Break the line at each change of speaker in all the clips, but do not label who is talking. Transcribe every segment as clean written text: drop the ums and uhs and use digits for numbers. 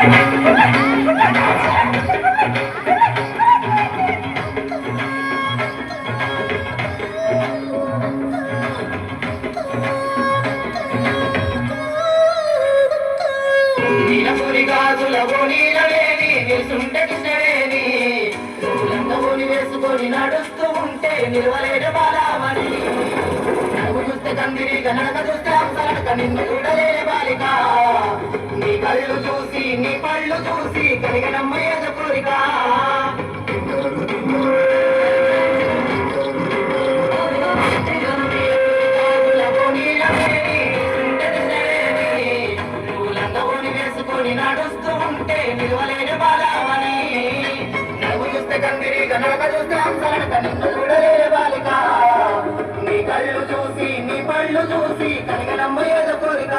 నీలపురి గాజులవో నీలవేని నిలుసుంటే కృష్ణవేణి పూలంగోని వేసుకొని నడుస్తూ ఉంటే నిలవలేడు బాలామణి నడుము చూస్తే కందిరి గనక చూస్తే అంశనక నిన్ను చూడలేని బాలిక నీ కళ్ళు చూసి నీ పళ్ళు చూసి కలిగినమ్మయ్యద కోరిక నడుస్తూ ఉంటే నిలవలేని బాలామణి నవ్వు చూస్తే కందిరి గనక చూస్తే అంశనక నిన్ను చూడలేని బాలిక నీ కళ్ళు చూసి నీ పళ్ళు చూసి కలిగినమ్మయ్యద కోరిక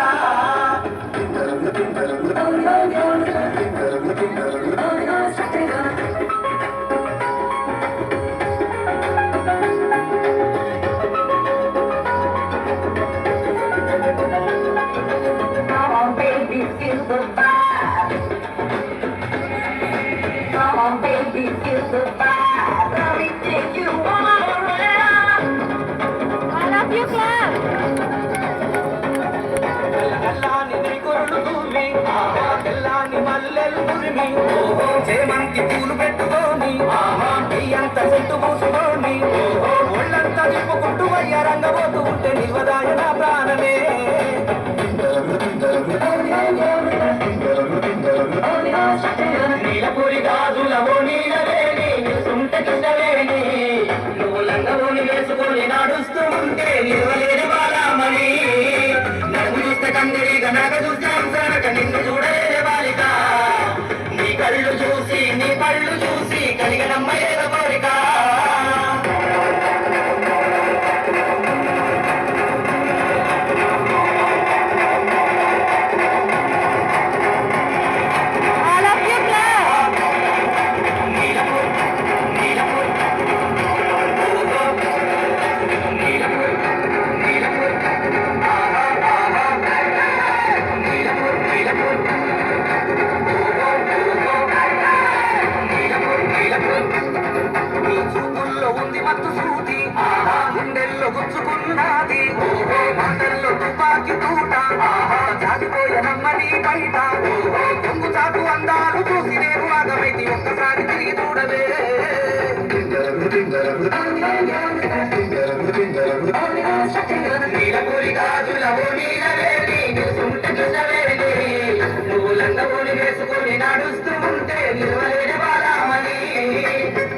Baby, feel the vibe. Let me take you all around. I love you, club.
చేమంతి పూలు పెట్టుకొని అంత చెట్టు పూసుకొని ఒళ్ళంతా తిప్పుకుంటూ అయ్యా రంగబోతూ ఉంటే నిల్వదాయ నా ప్రాణమే నీలపురి గాజులవో నీలవేణి నిలుసుంటే కృష్ణవేణి నువ్వు లంగవోని వేసుకొని నడుస్తూ ఉంటే నిలవలేని బాలామణి నడుము చూస్తే కందిరి గనక చూస్తే అంశనక నిన్ను చూడలేని బాలిక నీ కళ్ళు చూసి నీ పళ్ళు చూసి కలిగినమ్మయ్యేద కోరిక గుండెల్లో గుచ్చుకున్నది మంటల్లో తుపాకి తూట జాగిపోయనమ్మని బయట కొంగు చాటు అందాలు చూసి నేను ఆగమైతి ఒక్కసారి తిరిగి చూడవే నీలపురి గాజులవో నీలవేణి నిలుసుంటే కృష్ణవేణి నువ్వు లంగవోని వేసుకొని నడుస్తూ ఉంటే నిలవలేని బాలామణి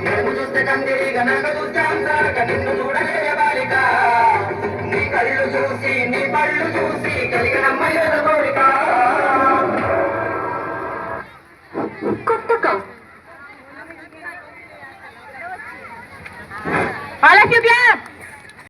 నడుము చూస్తే కందిరి గనక చూస్తే అంశనక నిన్ను చూడలేని బాలిక నీ కళ్ళు చూసి నీ పళ్ళు చూసి కలిగినమ్మయ్యద